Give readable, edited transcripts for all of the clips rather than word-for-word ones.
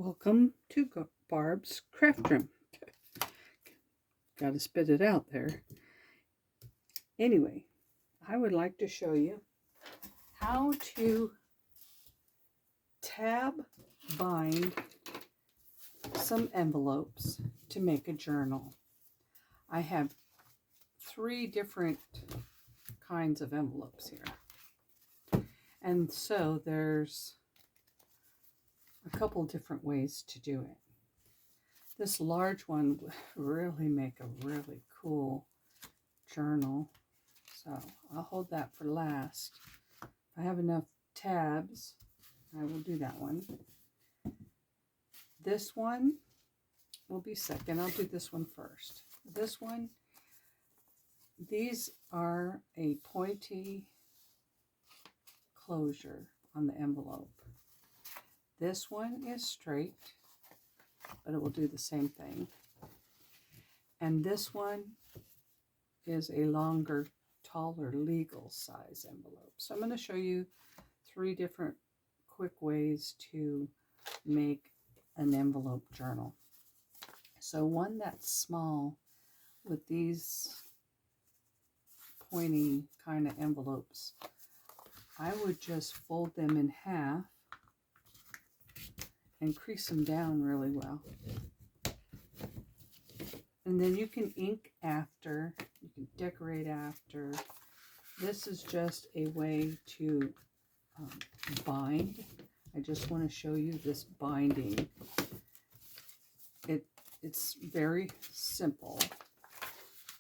Welcome to Barb's Craft Room. Got to spit it out there. Anyway, I would like to show you how to tab bind some envelopes to make a journal. I have 3 different kinds of envelopes here. And so there's a couple different ways to do it. This large one would really make a really cool journal. So I'll hold that for last. If I have enough tabs, I will do that one. This one will be second. I'll do this one first. This one, these are a pointy closure on the envelope. This one is straight, but it will do the same thing. And this one is a longer, taller, legal size envelope. So I'm going to show you 3 different quick ways to make an envelope journal. So one that's small with these pointy kind of envelopes, I would just fold them in half and crease them down really well. And then you can ink after, you can decorate after. This is just a way to bind. I just want to show you this binding. It's very simple.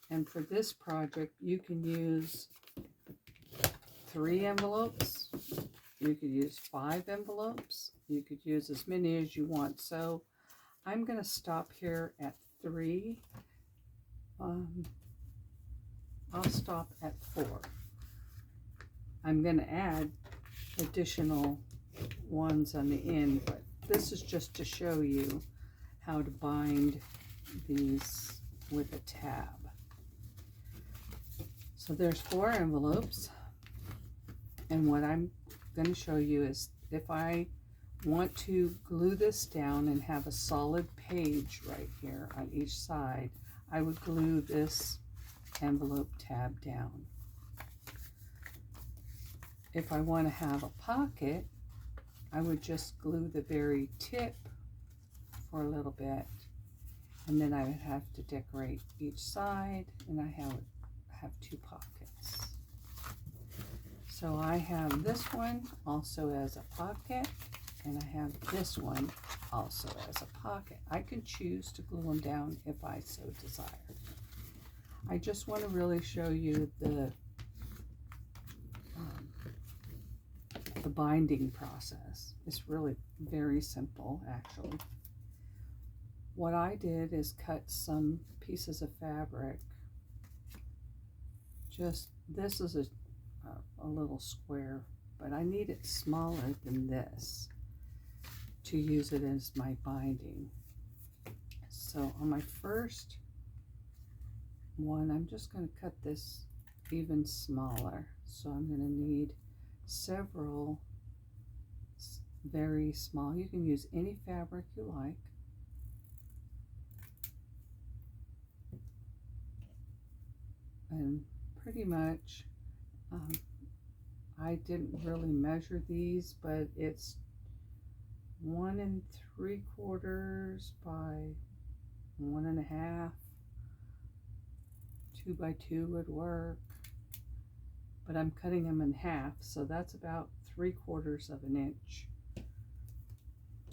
And for this project, you can use 3 envelopes. You could use 5 envelopes. You could use as many as you want. So I'm going to stop here at 3. I'll stop at 4. I'm going to add additional ones on the end, but this is just to show you how to bind these with a tab. So there's 4 envelopes, and what I'm going to show you is if I want to glue this down and have a solid page right here on each side, I would glue this envelope tab down. If I want to have a pocket, I would just glue the very tip for a little bit, and then I would have to decorate each side, and I have 2 pockets. So I have this one also as a pocket, and I have this one also as a pocket. I can choose to glue them down if I so desire. I just want to really show you the binding process. It's really very simple, actually. What I did is cut some pieces of fabric. Just, this is a little square, but I need it smaller than this to use it as my binding. So on my first one, I'm just going to cut this even smaller. So I'm going to need several very small. You can use any fabric you like. And pretty much, I didn't really measure these, but it's 1 3/4 by 1.5. 2 by 2 would work, but I'm cutting them in half, so that's about 3/4 of an inch.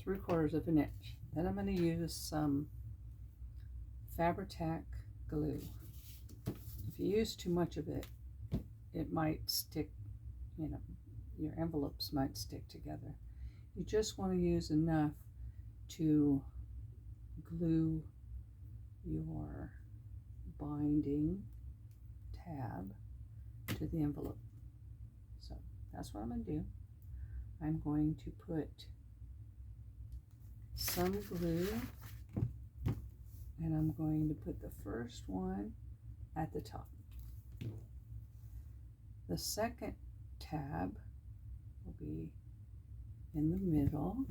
3/4 of an inch. Then I'm going to use some Fabri-Tac glue. If you use too much of it, it might stick, your envelopes might stick together. You just want to use enough to glue your binding tab to the envelope. So that's what I'm going to do. I'm going to put some glue, and I'm going to put the first one at the top. The second tab will be in the middle,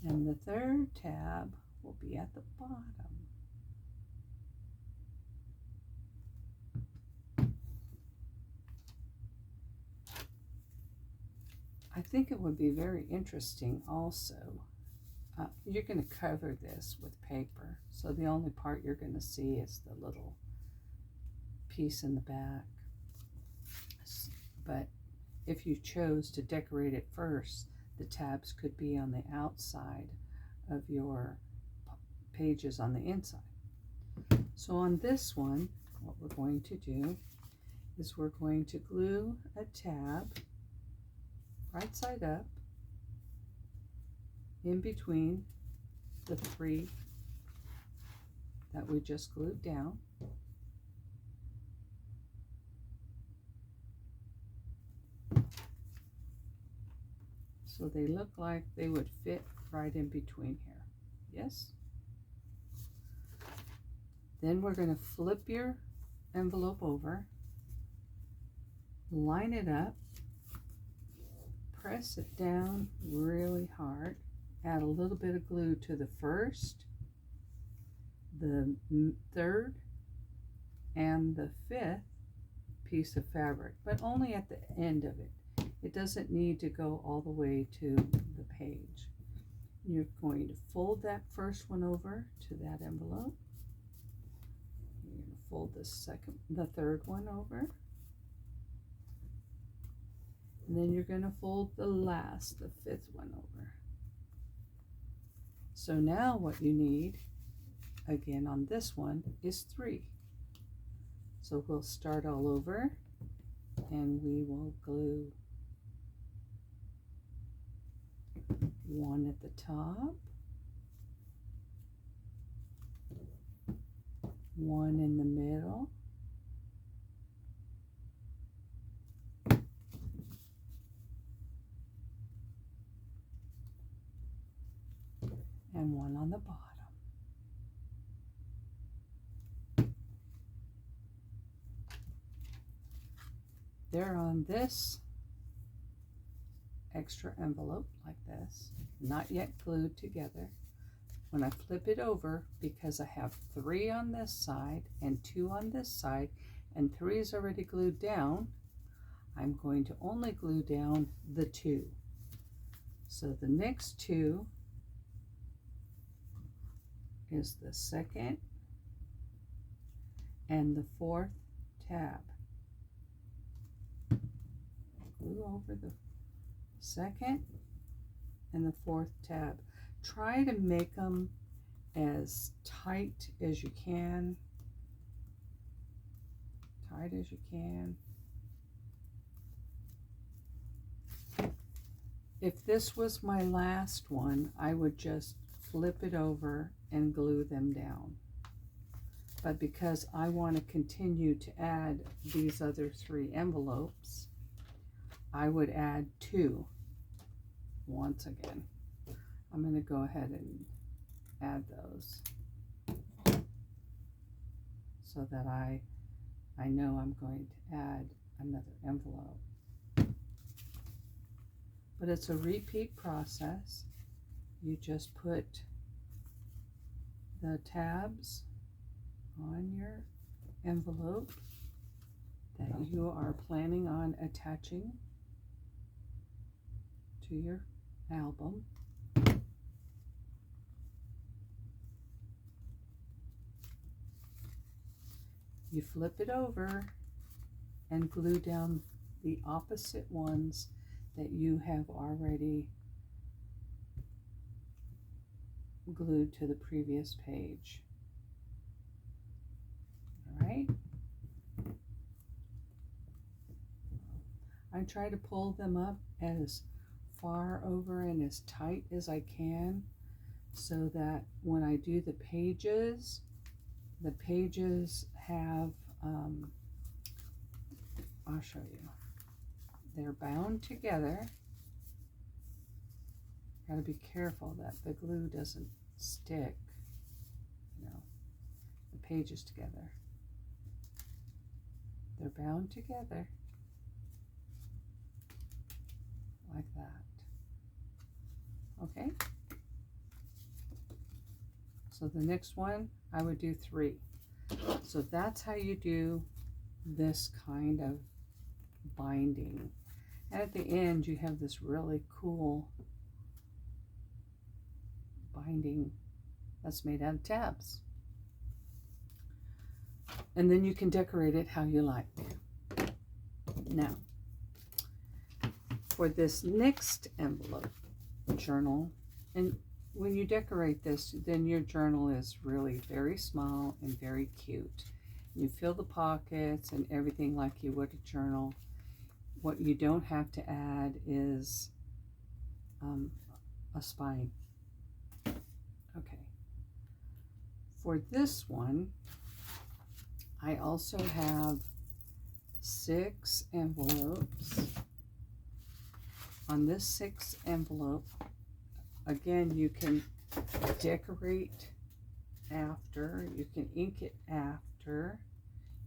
And the third tab will be at the bottom. I think it would be very interesting also. You're going to cover this with paper, so the only part you're going to see is the little piece in the back. But if you chose to decorate it first, the tabs could be on the outside of your pages on the inside. So on this one, what we're going to do is we're going to glue a tab right side up in between the three that we just glued down. So they look like they would fit right in between here. Yes? Then we're going to flip your envelope over, line it up, press it down really hard, add a little bit of glue to the first, the third, and the fifth piece of fabric, but only at the end of it. It doesn't need to go all the way to the page. You're going to fold that first one over to that envelope. You're going to fold the third one over. And then you're going to fold the fifth one over. So now what you need, again on this one, is 3. So we'll start all over and we will glue 1 at the top, 1 in the middle, and 1 on the bottom. They're on this extra envelope like this, not yet glued together. When I flip it over, because I have 3 on this side and 2 on this side, and 3 is already glued down, I'm going to only glue down the 2. So the next 2 is the second and the 4th tab. Glue over the second and the 4th tab. Try to make them as tight as you can. Tight as you can. If this was my last one, I would just flip it over and glue them down. But because I want to continue to add these other 3 envelopes, I would add 2 once again. I'm going to go ahead and add those so that I know I'm going to add another envelope. But it's a repeat process. You just put the tabs on your envelope that you are planning on attaching to your album. You flip it over and glue down the opposite ones that you have already glued to the previous page. All right. I try to pull them up as far over and as tight as I can so that when I do the pages have, I'll show you, they're bound together. Gotta be careful that the glue doesn't stick, the pages together. They're bound together like that. Okay, So the next one, I would do 3. So that's how you do this kind of binding. And at the end, you have this really cool binding that's made out of tabs. And then you can decorate it how you like. Now, for this next envelope journal, and when you decorate this, then your journal is really very small and very cute. You fill the pockets and everything like you would a journal. What you don't have to add is a spine. Okay. For this one, I also have 6 envelopes. On this 6th envelope, again, you can decorate after, you can ink it after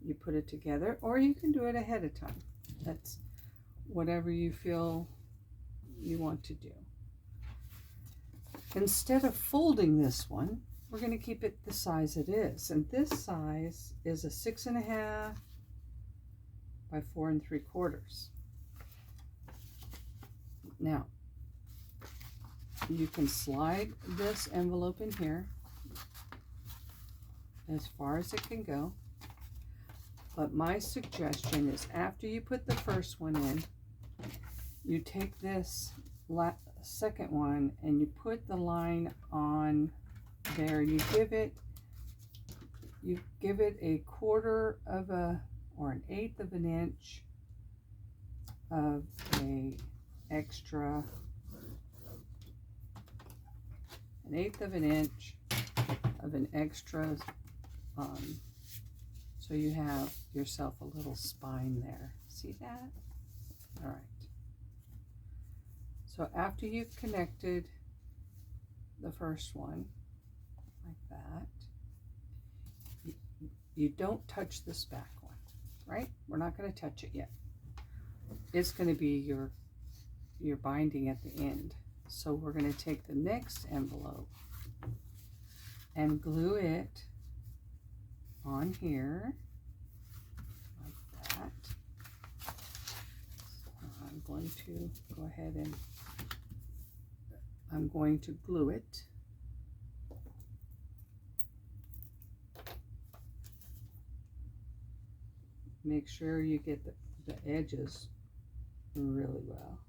you put it together, or you can do it ahead of time. That's whatever you feel you want to do. Instead of folding this one, we're going to keep it the size it is. And this size is a 6.5 by 4 3/4. Now, you can slide this envelope in here as far as it can go. But my suggestion is after you put the first one in, you take this second one and you put the line on there, and you give it a 1/4 of or 1/8 of an inch of a extra, 1/8 of an inch of an extra, so you have yourself a little spine there. See that? All right. So after you've connected the first one like that, you don't touch this back one, right? We're not going to touch it yet. It's going to be your binding at the end. So we're going to take the next envelope and glue it on here like that. So I'm going to go ahead and I'm going to glue it. Make sure you get the edges really well.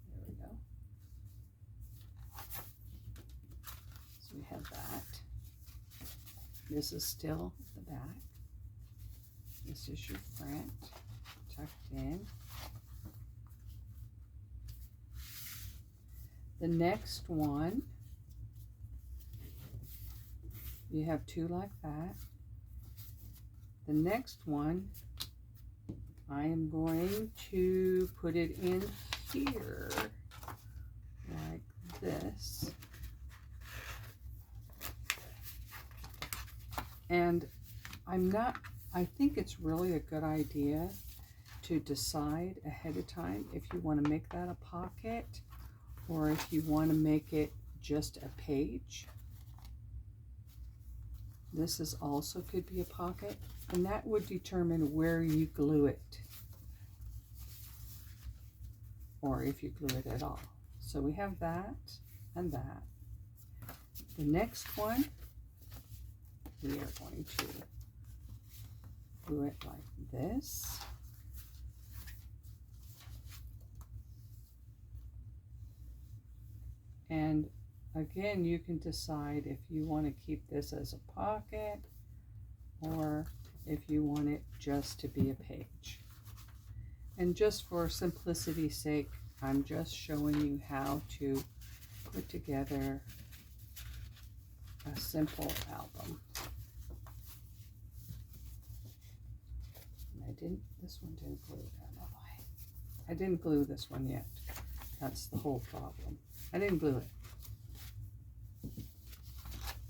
There we go. So we have that. This is still the back. This is your front, tucked in. The next one, you have 2 like that. The next one, I am going to put it in here like this. And I think it's really a good idea to decide ahead of time if you want to make that a pocket or if you want to make it just a page. This is also could be a pocket, and that would determine where you glue it, or if you glue it at all. So we have that and that. The next one, we are going to glue it like this. And again, you can decide if you want to keep this as a pocket or if you want it just to be a page. And just for simplicity's sake, I'm just showing you how to put together a simple album. And this one didn't glue, I don't know why. I didn't glue this one yet. That's the whole problem. I didn't glue it.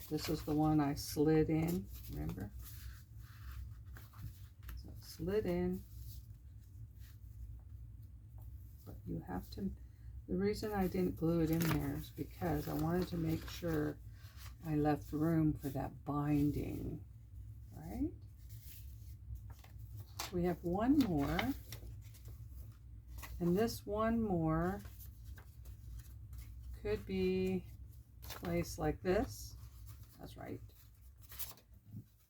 This is the one I slid in, remember? So slid in. But you have to, the reason I didn't glue it in there is because I wanted to make sure I left room for that binding, right? We have one more, and this one more could be placed like this. That's right.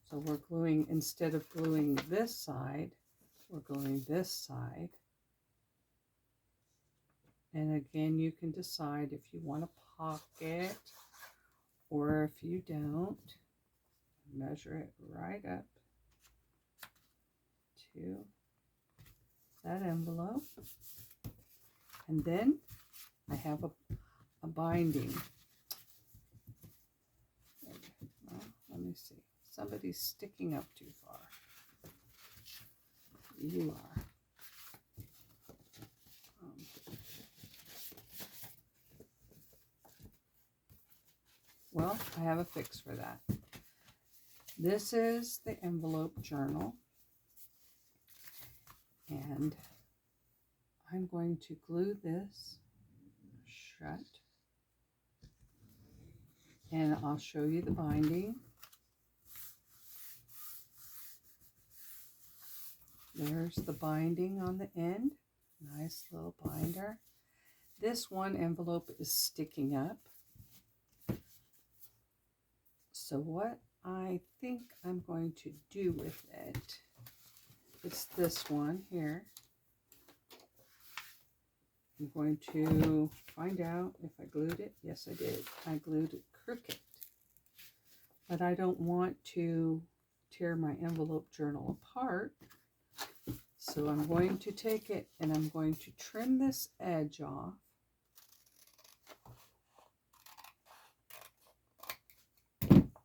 So we're gluing, instead of gluing this side, we're gluing this side. And again, you can decide if you want a pocket or if you don't. Measure it right up to that envelope. And then I have a binding. Well, let me see. Somebody's sticking up too far. You are. Well, I have a fix for that. This is the envelope journal. And I'm going to glue this shut. And I'll show you the binding. There's the binding on the end. Nice little binder. This one envelope is sticking up. So what I think I'm going to do with it, it's this one here. I'm going to find out if I glued it. Yes, I did. I glued it crooked. But I don't want to tear my envelope journal apart. So I'm going to take it and I'm going to trim this edge off.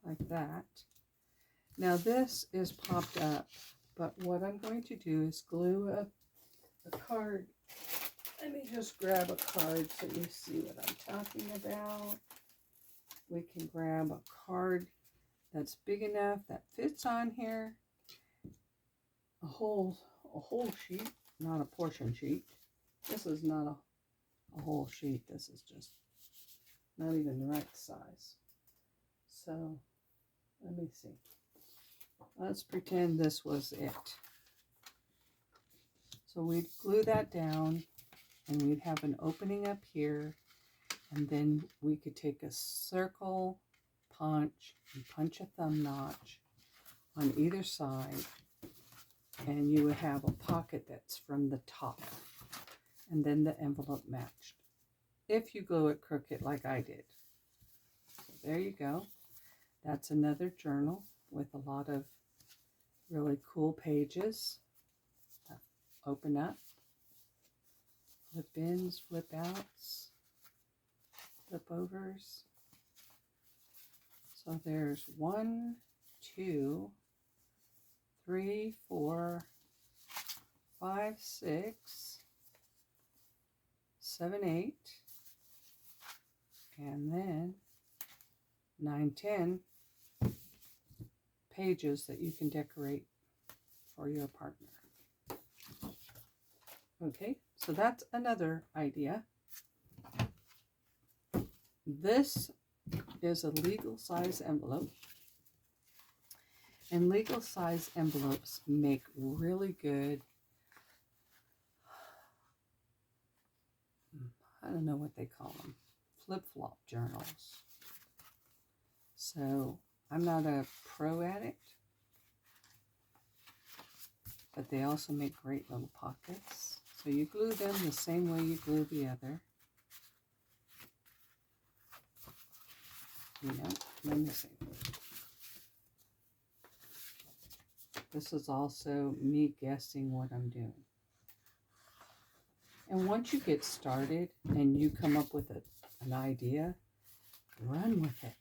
Like that. Now this is popped up, but what I'm going to do is glue a card. Let me just grab a card so you see what I'm talking about. We can grab a card that's big enough that fits on here. A whole sheet, not a portion sheet. This is not a whole sheet. This is just not even the right size. So let me see. Let's pretend this was it. So we'd glue that down and we'd have an opening up here, and then we could take a circle punch and punch a thumb notch on either side, and you would have a pocket that's from the top, and then the envelope matched. If you glue it crooked like I did. So there you go. That's another journal with a lot of really cool pages that open up. Flip ins, flip outs, flip overs. So there's 1, 2, 3, 4, 5, 6, 7, 8, and then 9, 10 pages that you can decorate for your partner. Okay, so that's another idea. This is a legal size envelope, and legal size envelopes make really good, I don't know what they call them, flip-flop journals. So I'm not a pro at it, but they also make great little pockets. So you glue them the same way you glue the other. You know, let me see. This is also me guessing what I'm doing. And once you get started and you come up with an idea, run with it.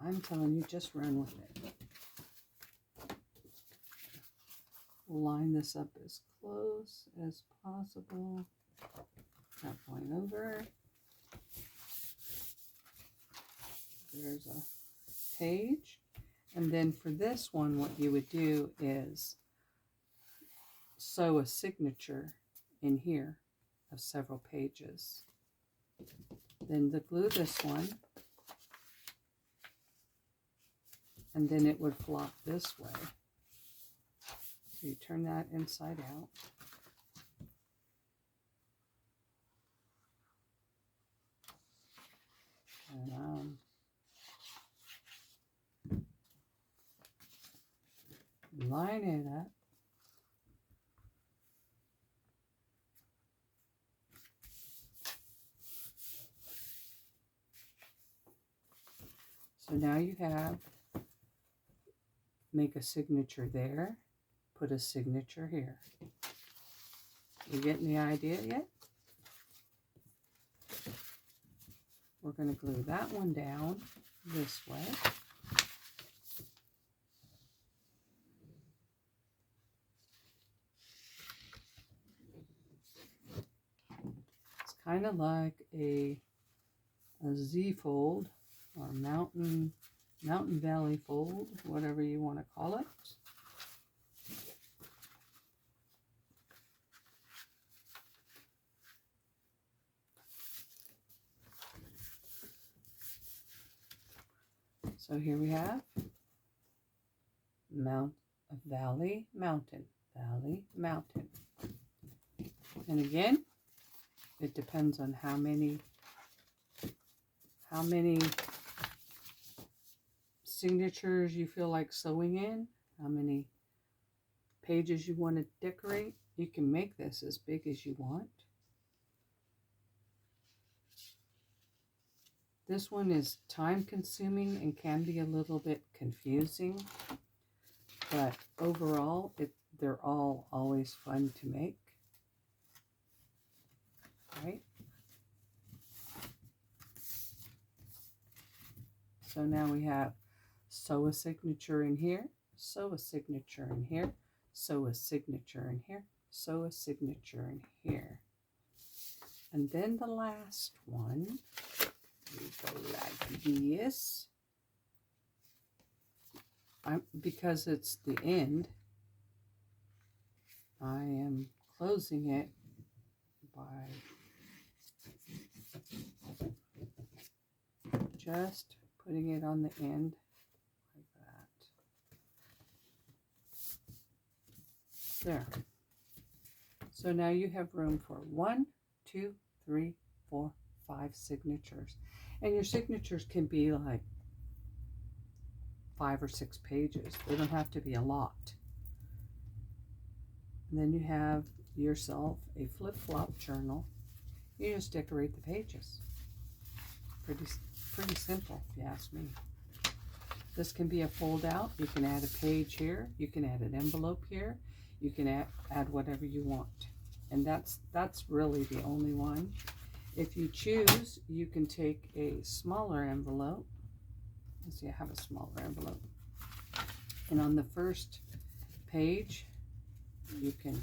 I'm telling you, just run with it. Line this up as close as possible. Not going over. There's a page. And then for this one, what you would do is sew a signature in here of several pages. Then to glue this one, and then it would flop this way. So you turn that inside out. And line it up. So now you have, make a signature there, put a signature here. You getting the idea yet? We're going to glue that one down this way. It's kind of like a Z fold or mountain valley fold, whatever you want to call it. So here we have valley, mountain, valley, mountain. And again, it depends on how many signatures you feel like sewing in, how many pages you want to decorate. You can make this as big as you want. This one is time consuming and can be a little bit confusing, but overall they're all always fun to make. Right? So now we have sew a signature in here, sew a signature in here, sew a signature in here, sew a signature in here. And then the last one, we go like this. Because it's the end, I am closing it by just putting it on the end like that. There. So now you have room for 1, 2, 3, 4, 5 signatures. And your signatures can be like 5 or 6 pages. They don't have to be a lot. And then you have yourself a flip-flop journal. You just decorate the pages. Pretty simple, if you ask me. This can be a fold out. You can add a page here. You can add an envelope here. You can add whatever you want. And that's really the only one. If you choose, you can take a smaller envelope. Let's see, I have a smaller envelope. And on the first page, you can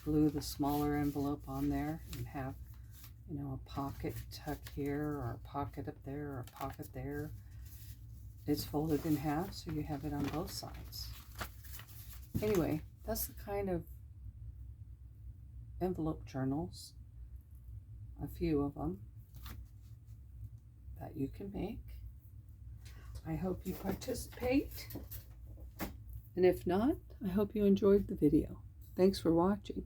glue the smaller envelope on there and have, you know, a pocket tuck here or a pocket up there or a pocket there. It's folded in half, so you have it on both sides. Anyway, that's the kind of envelope journals, a few of them, that you can make. I hope you participate. And if not, I hope you enjoyed the video. Thanks for watching.